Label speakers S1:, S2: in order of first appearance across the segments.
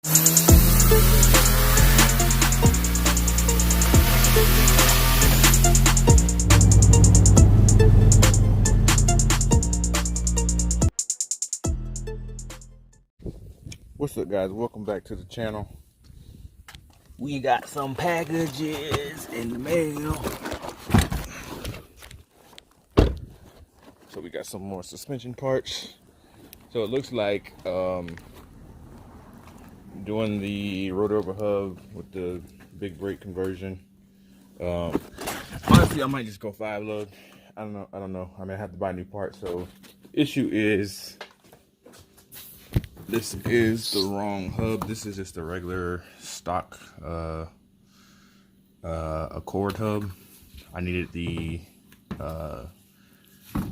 S1: What's up, guys? Welcome back to the channel. We got some packages in the mail. So we got some more suspension parts. So it looks like doing the rotor over hub with the big brake conversion. Honestly, I might just go 5 lug. I don't know. I mean, I have to buy new parts. So issue is, this is the wrong hub. This is just a regular stock Accord hub. I needed the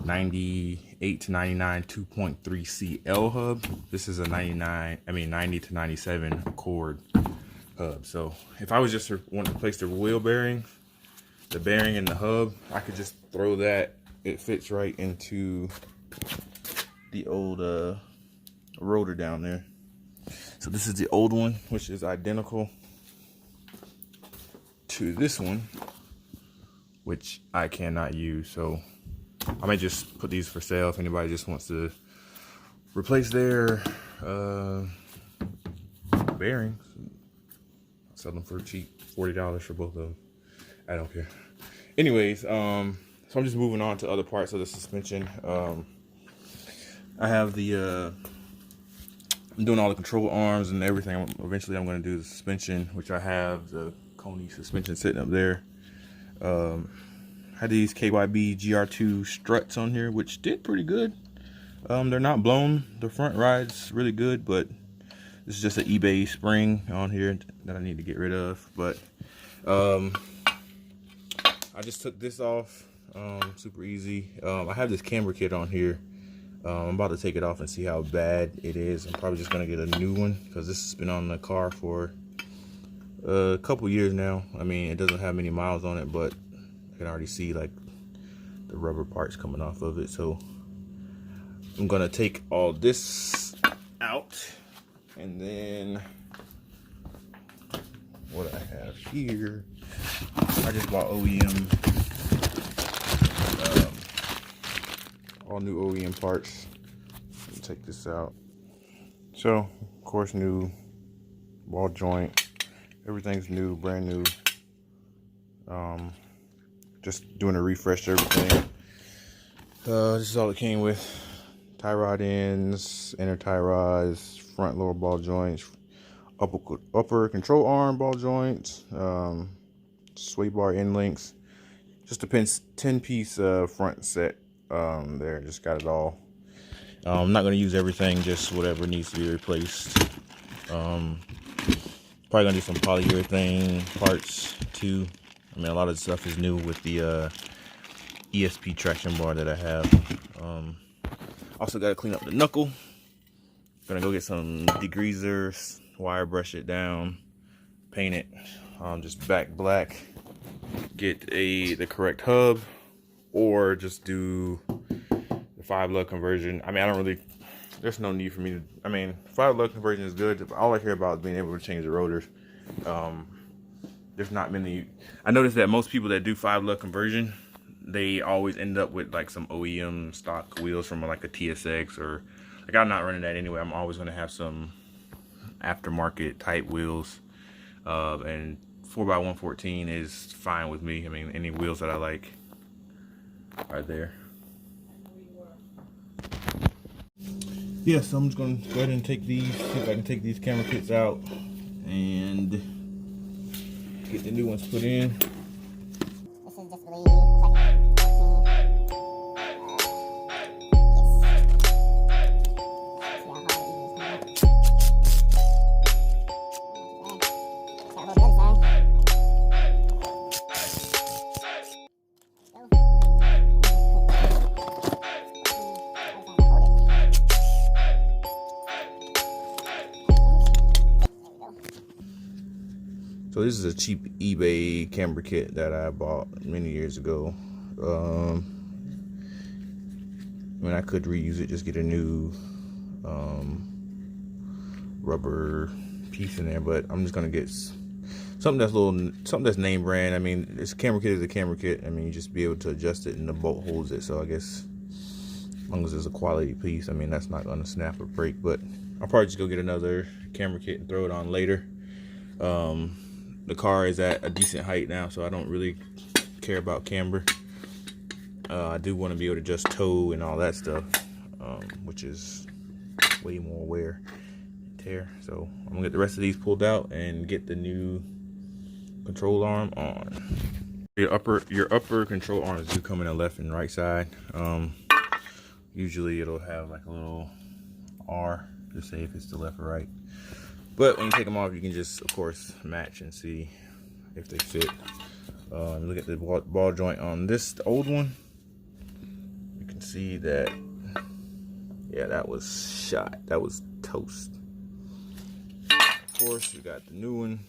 S1: 98 to 99 2.3 CL hub. This is a 90 to 97 Accord hub. So if I was just wanting to replace the wheel bearing, the bearing and the hub, I could just throw that. It fits right into the old rotor down there. So this is the old one, which is identical to this one, which I cannot use. So I might just put these for sale if anybody just wants to replace their bearings. I'll sell them for cheap, $40 for both of them. I don't care. Anyways, so I'm just moving on to other parts of the suspension. I have the I'm doing all the control arms and everything. Eventually I'm going to do the suspension, which I have the Coney suspension sitting up there. Had these KYB GR2 struts on here, which did pretty good. They're not blown. The front ride's really good, but this is just an eBay spring on here that I need to get rid of. But I just took this off, super easy. I have this camber kit on here. I'm about to take it off and see how bad it is. I'm probably just gonna get a new one because this has been on the car for a couple years now. I mean, it doesn't have many miles on it, but I can already see like the rubber parts coming off of it. So I'm gonna take all this out, and then what I have here, I just bought OEM, all new OEM parts. Let me take this out. So of course, new ball joint, everything's new, brand new. Just doing a refresh to everything. This is all it came with: tie rod ends, inner tie rods, front lower ball joints, upper control arm ball joints, sway bar end links, just a 10-piece front set. There, just got it all. I'm not going to use everything, just whatever needs to be replaced. Probably going to do some polyurethane parts too. I mean, a lot of the stuff is new with the ESP traction bar that I have. Also got to clean up the knuckle. Gonna go get some degreasers, wire brush it down, paint it, just back black. Get the correct hub, or just do the 5 lug conversion. I mean, there's no need for me to, I mean, 5 lug conversion is good, but all I care about is being able to change the rotors. There's not many. I noticed that most people that do 5 lug conversion, they always end up with like some OEM stock wheels from like a TSX, or like, I'm not running that anyway. I'm always going to have some aftermarket type wheels, and 4x114 is fine with me. I mean, any wheels that I like are there. Yeah, so I'm just going to go ahead and take these, see if I can take these camera kits out and get the new ones put in.
S2: This is just
S1: So this is a cheap eBay camber kit that I bought many years ago. I mean, I could reuse it, just get a new rubber piece in there, but I'm just gonna get something that's name brand. I mean, this camera kit is a camera kit. I mean, you just be able to adjust it and the bolt holds it. So I guess as long as it's a quality piece, I mean, that's not gonna snap or break. But I'll probably just go get another camera kit and throw it on later. The car is at a decent height now, so I don't really care about camber. I do want to be able to just tow and all that stuff, which is way more wear and tear. So I'm gonna get the rest of these pulled out and get the new control arm on. Your upper control arms do come in the left and right side. Usually it'll have like a little R to say if it's the left or right. But when you take them off, you can just, of course, match and see if they fit. Look at the ball joint on this, the old one. You can see that, yeah, that was shot. That was toast. Of course, you got the new one.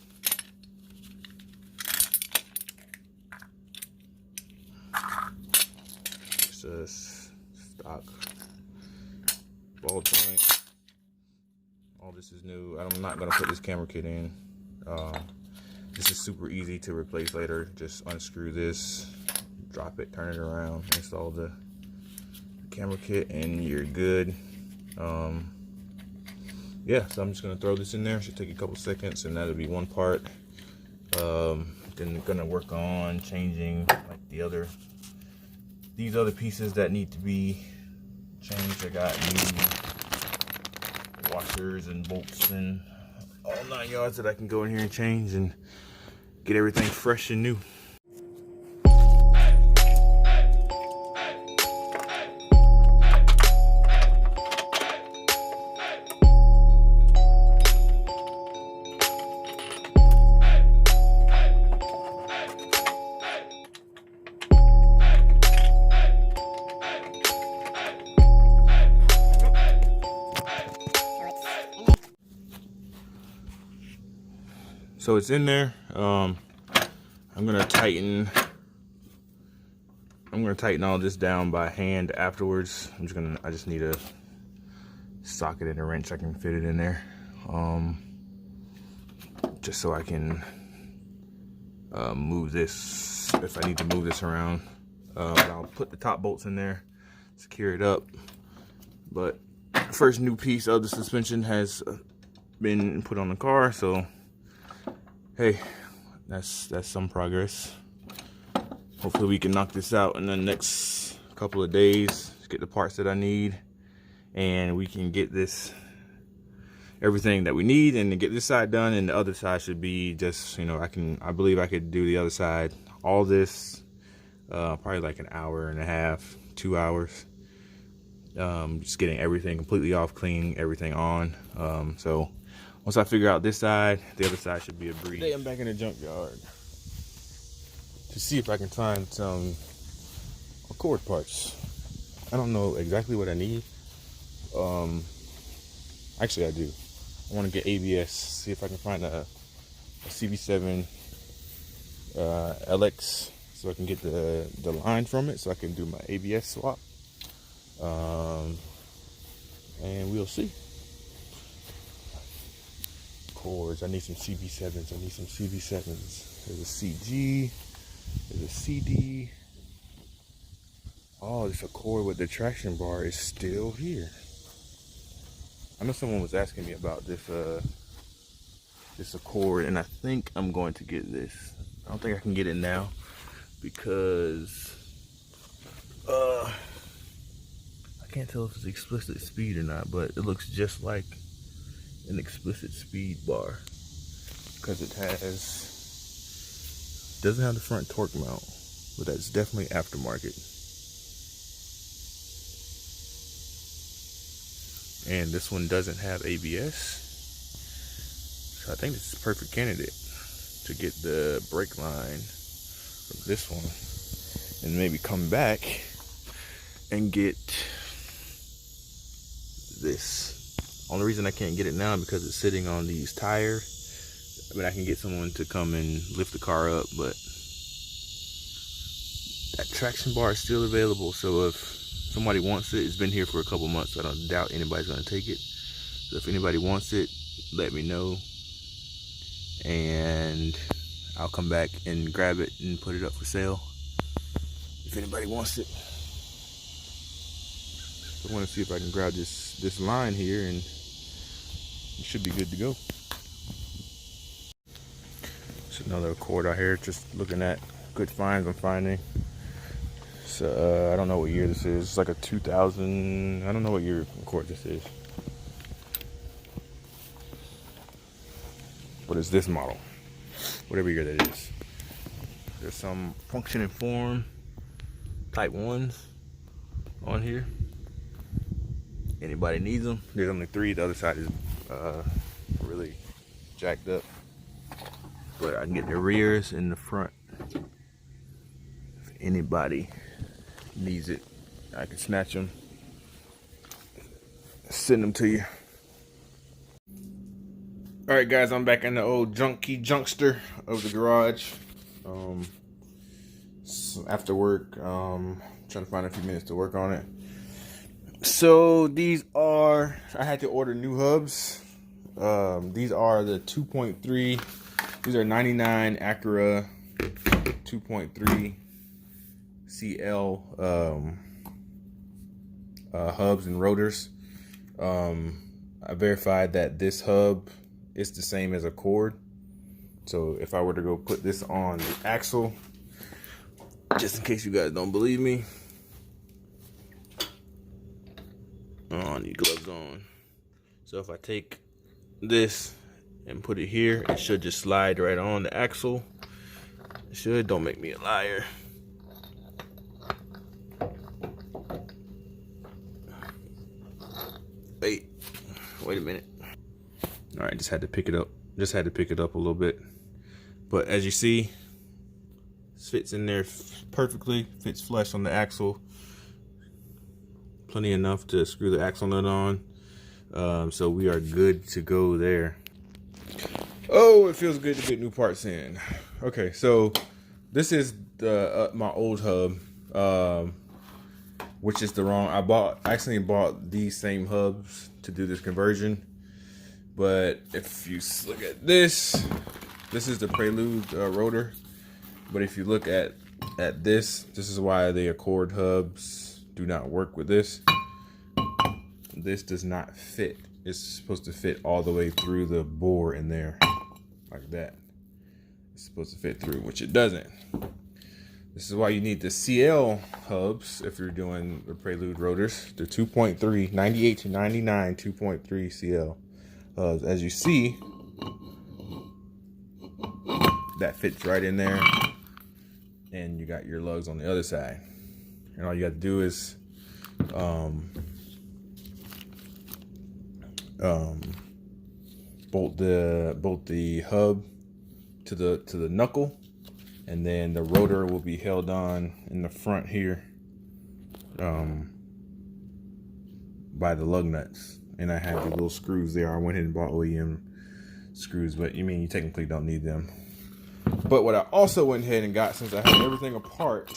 S1: It's a stock ball joint. All this is new. I'm not gonna put this camera kit in. This is super easy to replace later. Just unscrew this, drop it, turn it around, install the camera kit, and you're good. Yeah, so I'm just gonna throw this in there. Should take a couple seconds, and that'll be one part. Then gonna work on changing like these other pieces that need to be changed. I got new washers and bolts and all 9 yards that I can go in here and change and get everything fresh and new. So it's in there. I'm gonna tighten all this down by hand afterwards. I just need a socket and a wrench. I can fit it in there, just so I can move this if I need to move this around. I'll put the top bolts in there, secure it up. But the first new piece of the suspension has been put on the car, so hey, that's some progress. Hopefully we can knock this out in the next couple of days, get the parts that I need, and we can get this everything that we need and get this side done, and the other side should be just, you know, I believe I could do the other side, all this, probably like an hour and a half, 2 hours. Just getting everything completely off, cleaning everything on. So once I figure out this side, the other side should be a breeze. Today I'm back in the junkyard to see if I can find some accord parts. I don't know exactly what I need. Actually I do. I want to get ABS, see if I can find a CB7 LX so I can get the line from it so I can do my ABS swap. And we'll see. Cords, I need some CB7s. I need some CB7s. There's a CG, there's a CD. Oh, this Accord with the traction bar is still here. I know someone was asking me about this Accord, and I think I'm going to get this. I don't think I can get it now because I can't tell if it's explicit speed or not, but it looks just like an explicit speed bar because it doesn't have the front torque mount, but that's definitely aftermarket. And this one doesn't have ABS, so I think this is a perfect candidate to get the brake line from this one and maybe come back and get this. Only reason I can't get it now is because it's sitting on these tires. I mean, I can get someone to come and lift the car up, but that traction bar is still available. So if somebody wants it, it's been here for a couple months, so I don't doubt anybody's gonna take it. So if anybody wants it, let me know. and I'll come back and grab it and put it up for sale if anybody wants it. So I want to see if I can grab this line here, and it should be good to go. It's another cord out here, just looking at good finds I'm finding. So I don't know what year this is. It's like a 2000. I don't know what year cord this is, but it's this model, whatever year that is. There's some function and form type 1s on here. Anybody needs them. There's only 3. The other side is really jacked up, but I can get the rears and the front. If anybody needs it, I can snatch them, send them to you. All right, guys, I'm back in the old junkster of the garage. So after work, trying to find a few minutes to work on it. So these are, I had to order new hubs. These are the 2.3. These are 99 Acura 2.3 CL hubs and rotors. I verified that this hub is the same as a cord. So if I were to go put this on the axle, just in case you guys don't believe me, oh, I need gloves on. So if I take this and put it here, it should just slide right on the axle. It should. Don't make me a liar. Wait a minute. All right, just had to pick it up. Just had to pick it up a little bit. But as you see, this fits in there perfectly. Fits flush on the axle. Plenty enough to screw the axle nut on. So we are good to go there. Oh, it feels good to get new parts in. Okay, so this is the my old hub, which is the wrong. I accidentally bought these same hubs to do this conversion. But if you look at this is the prelude rotor. But if you look at this is why the Accord hubs do not work with this. This does not fit. It's supposed to fit all the way through the bore in there, like that. It's supposed to fit through, which it doesn't. This is why you need the CL hubs if you're doing the prelude rotors. The 2.3, 98 to 99, 2.3 CL hubs. As you see, that fits right in there. And you got your lugs on the other side. And all you got to do is bolt the hub to the knuckle, and then the rotor will be held on in the front here by the lug nuts. And I have the little screws there. I went ahead and bought OEM screws, but you technically don't need them. But what I also went ahead and got, since I have everything apart,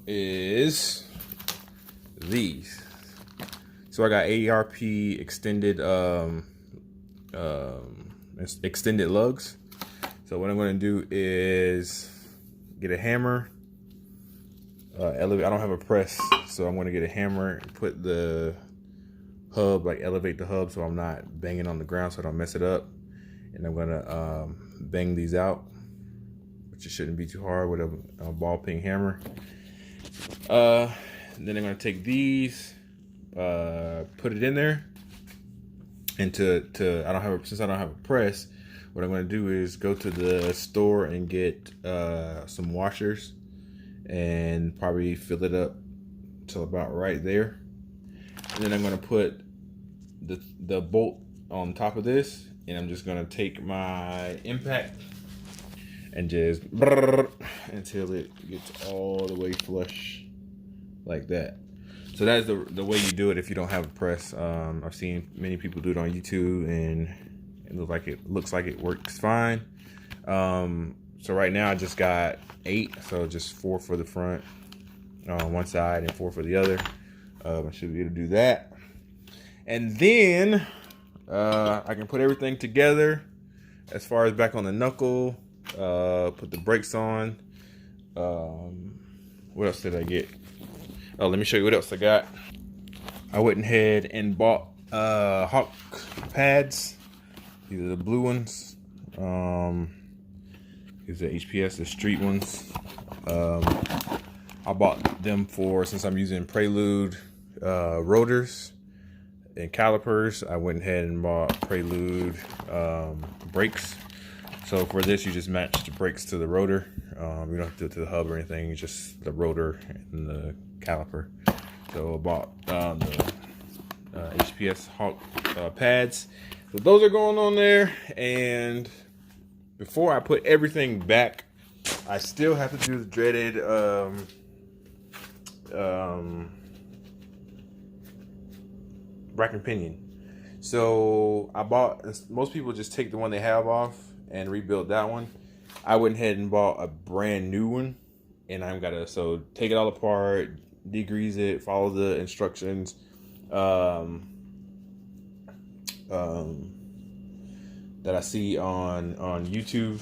S1: is these. So I got ARP extended extended lugs. So what I'm going to do is get a hammer, elevate. I don't have a press, so I'm going to get a hammer and put the hub, like elevate the hub so I'm not banging on the ground so I don't mess it up. And I'm going to bang these out, which it shouldn't be too hard with a ball peen hammer. Then I'm going to take these, put it in there, and since I don't have a press, what I'm going to do is go to the store and get some washers and probably fill it up till about right there. And then I'm going to put the bolt on top of this, and I'm just going to take my impact and just until it gets all the way flush like that. So that's the way you do it if you don't have a press. I've seen many people do it on YouTube, and it looks like it works fine. So right now I just got 8, so just 4 for the front on one side and 4 for the other. I should be able to do that. And then I can put everything together as far as back on the knuckle, put the brakes on. What else did I get? Oh, let me show you what else I got. I went ahead and bought Hawk pads. These are the blue ones. These are HPS, the street ones. I bought them for, since I'm using prelude rotors and calipers, I went ahead and bought prelude brakes. So for this, you just match the brakes to the rotor. You don't have to do it to the hub or anything. It's just the rotor and the caliper. So I bought the HPS Hawk pads. So those are going on there. And before I put everything back, I still have to do the dreaded rack and pinion. So I bought, most people just take the one they have off and rebuild that one. I went ahead and bought a brand new one, and I'm gotta, so take it all apart, degrease it, follow the instructions that I see on YouTube.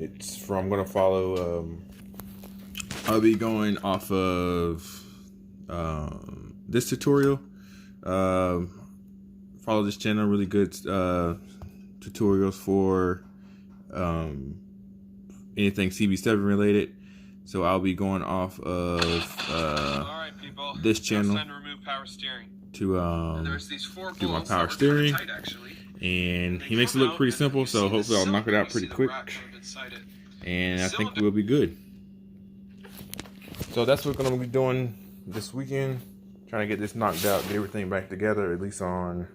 S1: It's from, I'm gonna follow, I'll be going off of this tutorial. Follow this channel, really good tutorials for anything CB7 related. So I'll be going off of this channel to do my power steering. And he makes it look pretty simple, so hopefully I'll knock it out pretty quick. And I think we'll be good. So that's what I'm gonna be doing this weekend. Trying to get this knocked out, get everything back together, at least on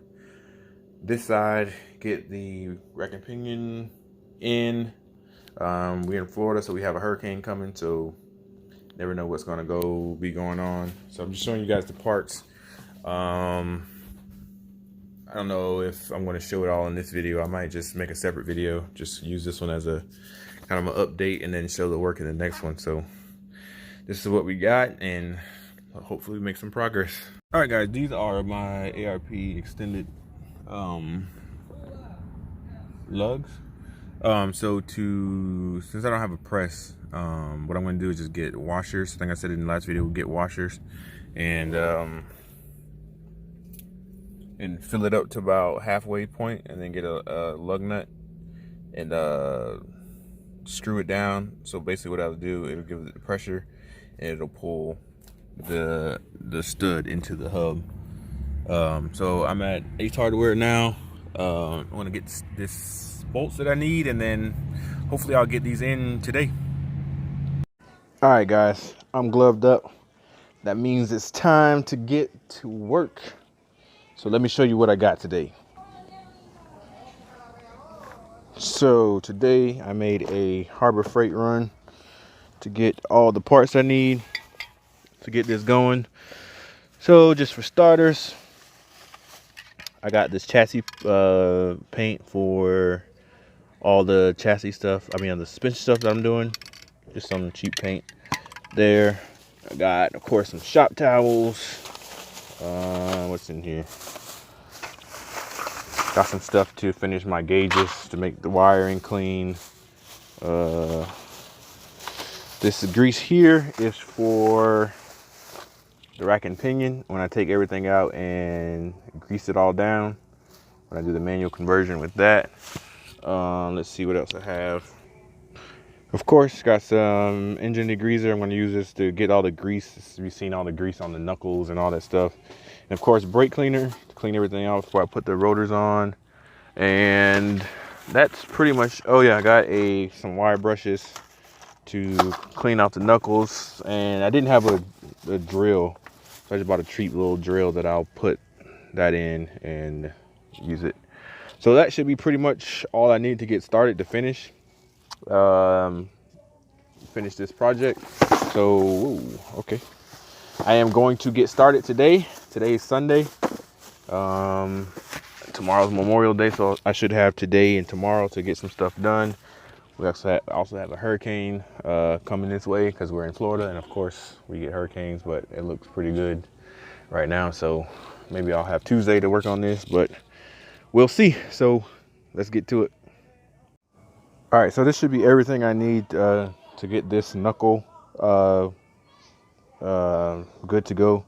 S1: this side, get the rack and pinion in. We're in Florida, so we have a hurricane coming, so never know what's gonna be going on. So I'm just showing you guys the parts. I don't know if I'm gonna show it all in this video. I might just make a separate video, just use this one as a kind of an update and then show the work in the next one. So this is what we got, and hopefully make some progress. All right, guys, these are my ARP extended lugs. So since I don't have a press, what I'm gonna do is just get washers. I think I said it in the last video, we'll get washers and fill it up to about halfway point, and then get a lug nut and screw it down. So basically what I'll do, it'll give it the pressure and it'll pull the stud into the hub. So I'm at Ace Hardware now. I want to get this bolts that I need, and then hopefully I'll get these in today. All right, guys, I'm gloved up. That means it's time to get to work. So let me show you what I got today. So today I made a Harbor Freight run to get all the parts I need to get this going. So just for starters, I got this chassis paint for all the chassis stuff. I mean, the suspension stuff that I'm doing. Just some cheap paint there. I got, of course, some shop towels. What's in here? Got some stuff to finish my gauges to make the wiring clean. This grease here is for the rack and pinion. When I take everything out and grease it all down, when I do the manual conversion with that. Let's see what else I have. Of course, got some engine degreaser. I'm going to use this to get all the grease. You've seen all the grease on the knuckles and all that stuff. And of course, brake cleaner to clean everything out before I put the rotors on. And that's pretty much, oh yeah, I got some wire brushes to clean out the knuckles. And I didn't have a drill, so I just bought a cheap little drill that I'll put that in and use it. So that should be pretty much all I need to get started to finish this project. So okay, I am going to get started today. Today is Sunday. Tomorrow's Memorial Day, so I should have today and tomorrow to get some stuff done. We also have a hurricane coming this way because we're in Florida, and of course we get hurricanes, but it looks pretty good right now. So maybe I'll have Tuesday to work on this, but we'll see. So let's get to it. All right, so this should be everything I need to get this knuckle good to go.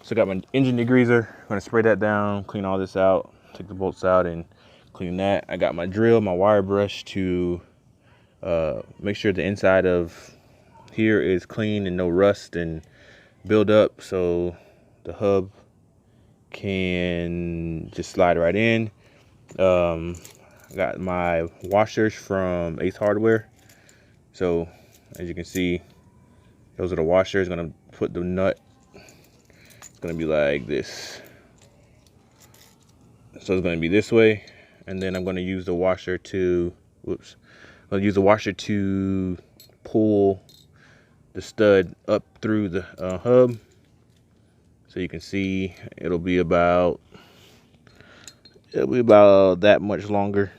S1: So I got my engine degreaser. I'm gonna spray that down, clean all this out, take the bolts out and clean that. I got my drill, my wire brush to make sure the inside of here is clean and no rust and build up, so the hub can just slide right in. I got my washers from Ace Hardware. So as you can see, those are the washers. Gonna put the nut, it's gonna be like this. So it's gonna be this way, and then I'm gonna use the washer to, I'll use the washer to pull the stud up through the hub. So you can see it'll be about that much longer.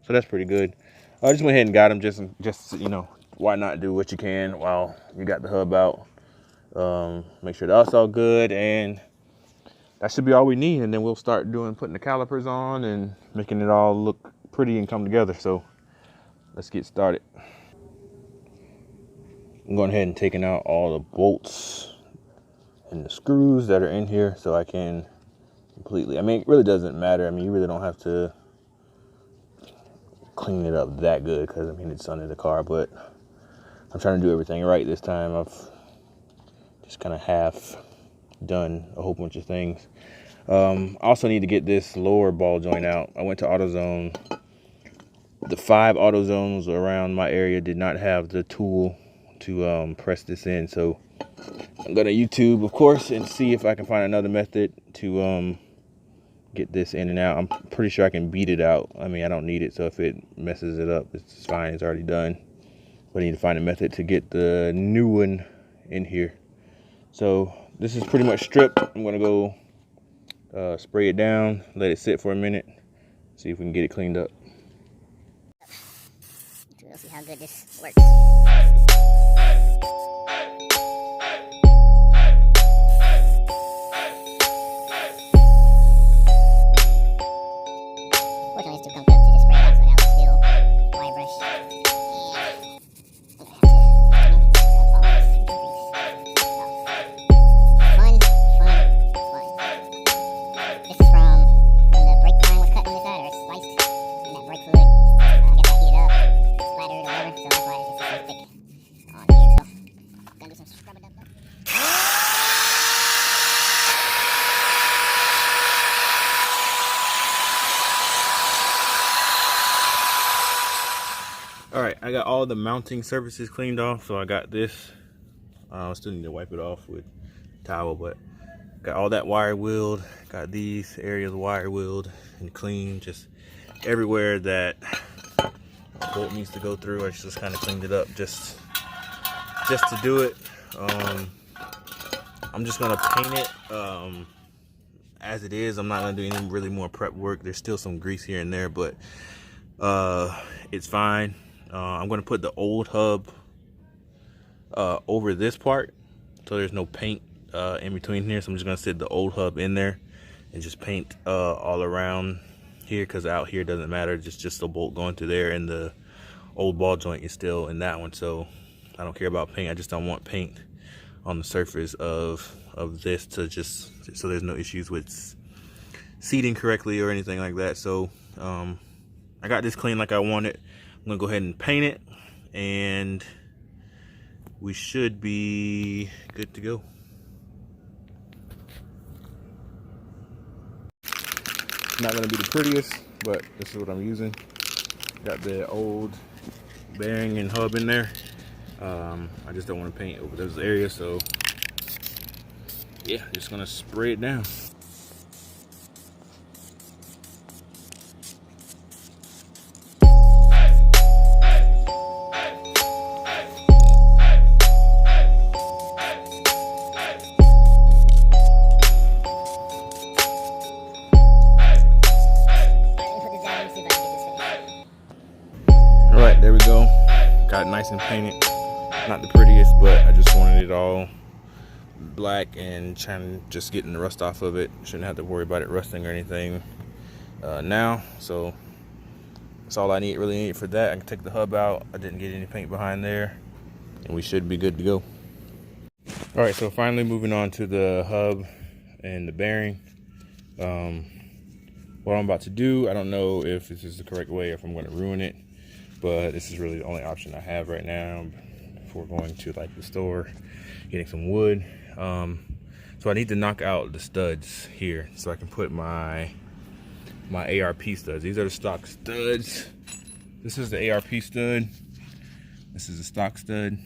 S1: So that's pretty good. I just went ahead and got them just you know, why not do what you can while you got the hub out. Make sure that's all good, and that should be all we need. And then we'll start putting the calipers on and making it all look pretty and come together. So let's get started. I'm going ahead and taking out all the bolts and the screws that are in here so I can completely, I mean, it really doesn't matter. I mean, you really don't have to clean it up that good because, I mean, it's under the car, but I'm trying to do everything right this time. I've just kind of half done a whole bunch of things. I also need to get this lower ball joint out. I went to AutoZone. The 5 AutoZones around my area did not have the tool to press this in, so I'm gonna YouTube, of course, and see if I can find another method to get this in and out. I'm pretty sure I can beat it out. I mean, I don't need it, so if it messes it up, it's fine. It's already done. But I need to find a method to get the new one in here. So this is pretty much stripped. I'm gonna go spray it down, let it sit for a minute, see if we can get it cleaned up.
S2: We'll see how good this works. Fortunately, it's too conked up to just spray it out, so now it's still wire brush. And I'm gonna have to scrub all this debris off. Fun. This is from when the brake line was cut on this side, or sliced, and that brake fluid, I guess I heated up, splattered or whatever, so that's why it's just so thick on here. So I'm gonna do some scrubbing up.
S1: All right, I got all the mounting surfaces cleaned off, so I got this. I still need to wipe it off with a towel, but got all that wire wheeled. Got these areas wire wheeled and clean, just everywhere that a bolt needs to go through. I just kind of cleaned it up just to do it. I'm just gonna paint it as it is. I'm not gonna do any really more prep work. There's still some grease here and there, but it's fine. I'm gonna put the old hub over this part, so there's no paint in between here. So I'm just gonna sit the old hub in there and just paint all around here, because out here doesn't matter. Just a bolt going through there, and the old ball joint is still in that one. So I don't care about paint. I just don't want paint on the surface of this so there's no issues with seating correctly or anything like that. So I got this clean like I wanted. I'm gonna go ahead and paint it, and we should be good to go. Not gonna be the prettiest, but this is what I'm using. Got the old bearing and hub in there. I just don't want to paint over those areas, so yeah, just gonna spray it down. Alright, there we go. Got it nice and painted. Not the prettiest, but I just wanted it all black and trying to just getting the rust off of it. Shouldn't have to worry about it rusting or anything. now. So that's all I really need for that. I can take the hub out. I didn't get any paint behind there, and we should be good to go. All right, so finally moving on to the hub and the bearing. What I'm about to do, I don't know if this is the correct way or if I'm going to ruin it, but this is really the only option I have right now before going to like the store, getting some wood. So I need to knock out the studs here so I can put my ARP studs. These are the stock studs. This is the ARP stud. This is the stock stud.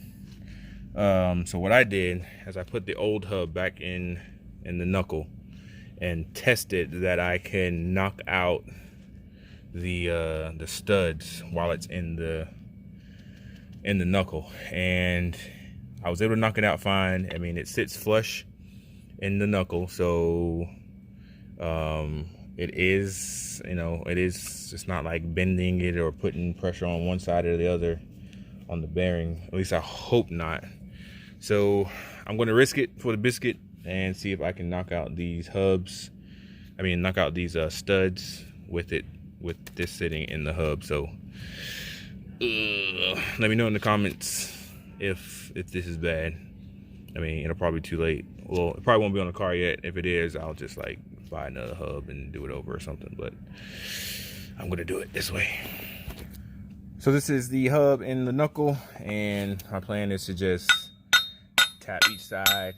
S1: So what I did is I put the old hub back in the knuckle and tested that I can knock out the studs while it's in the knuckle, and I was able to knock it out fine. I mean, it sits flush in the knuckle, so it is, you know, it's not like bending it or putting pressure on one side or the other on the bearing. At least I hope not. So I'm going to risk it for the biscuit and see if I can knock out these hubs. I mean, knock out these studs with this sitting in the hub. So let me know in the comments if this is bad. I mean, it'll probably be too late. Well, it probably won't be on the car yet. If it is, I'll just like buy another hub and do it over or something. But I'm gonna do it this way. So this is the hub in the knuckle, and my plan is to just tap each side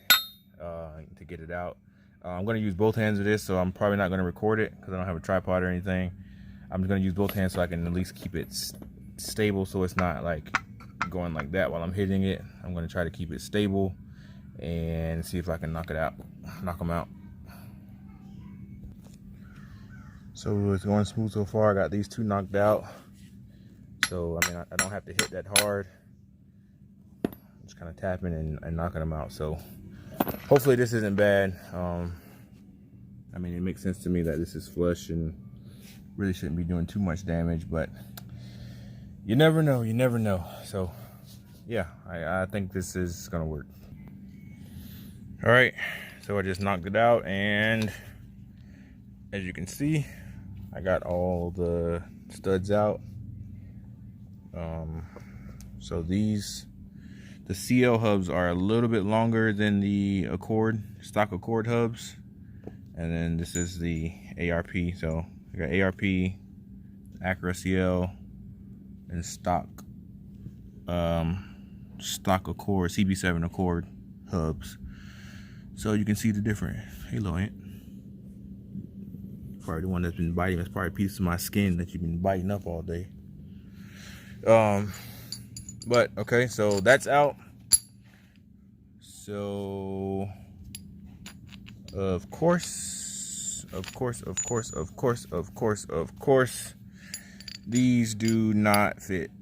S1: to get it out. I'm going to use both hands of this, so I'm probably not going to record it because I don't have a tripod or anything. I'm just going to use both hands so I can at least keep it stable, so it's not like going like that while I'm hitting it. I'm going to try to keep it stable and see if I can knock them out. So it's going smooth so far. I got these two knocked out. So I mean, I don't have to hit that hard. Just kind of tapping and knocking them out. So hopefully this isn't bad. I mean, it makes sense to me that this is flush and really shouldn't be doing too much damage, but you never know, you never know. So yeah, I think this is gonna work. All right, so I just knocked it out, and as you can see, I got all the studs out. So the CL hubs are a little bit longer than the stock Accord hubs. And then this is the ARP. So I got ARP, Acura CL, and stock Accord, CB7 Accord hubs. So you can see the difference. Hello, Ant. Probably the one that's been biting. That's probably a piece of my skin that you've been biting up all day. But okay, so that's out. So of course, these do not fit.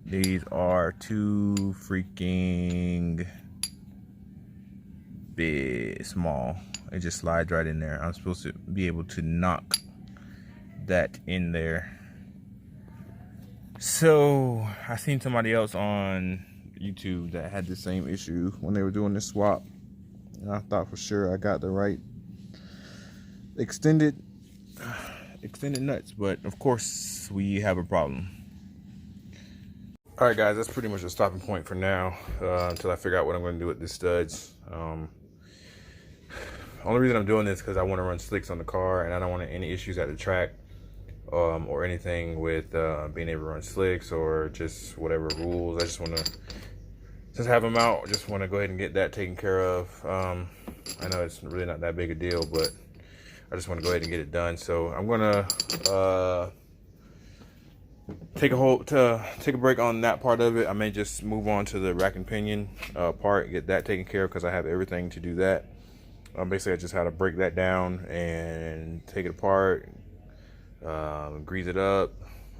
S1: These are too freaking big, small. It just slides right in there. I'm supposed to be able to knock that in there. So I seen somebody else on YouTube that had the same issue when they were doing this swap, and I thought for sure I got the right extended nuts, but of course we have a problem. All right, guys, that's pretty much a stopping point for now until I figure out what I'm going to do with these studs. Only reason I'm doing this because I want to run slicks on the car, and I don't want any issues at the track. Or anything with being able to run slicks or just whatever rules. I just want to just have them out. Just want to go ahead and get that taken care of. I know it's really not that big a deal, but I just want to go ahead and get it done. So I'm gonna take a break on that part of it. I may just move on to the rack and pinion part, get that taken care of because I have everything to do that. Basically, I just had to break that down and take it apart. Grease it up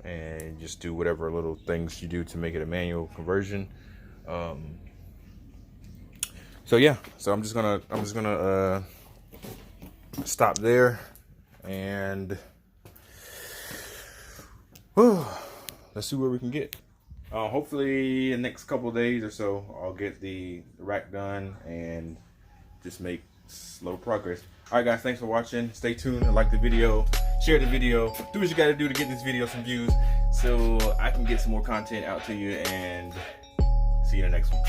S1: and just do whatever little things you do to make it a manual conversion. So yeah, so I'm just gonna stop there and let's see where we can get. Hopefully the next couple of days or so I'll get the rack done and just make slow progress. Alright guys, thanks for watching. Stay tuned and like the video. Share the video. Do what you gotta do to get this video some views so I can get some more content out to you, and see you in the next one.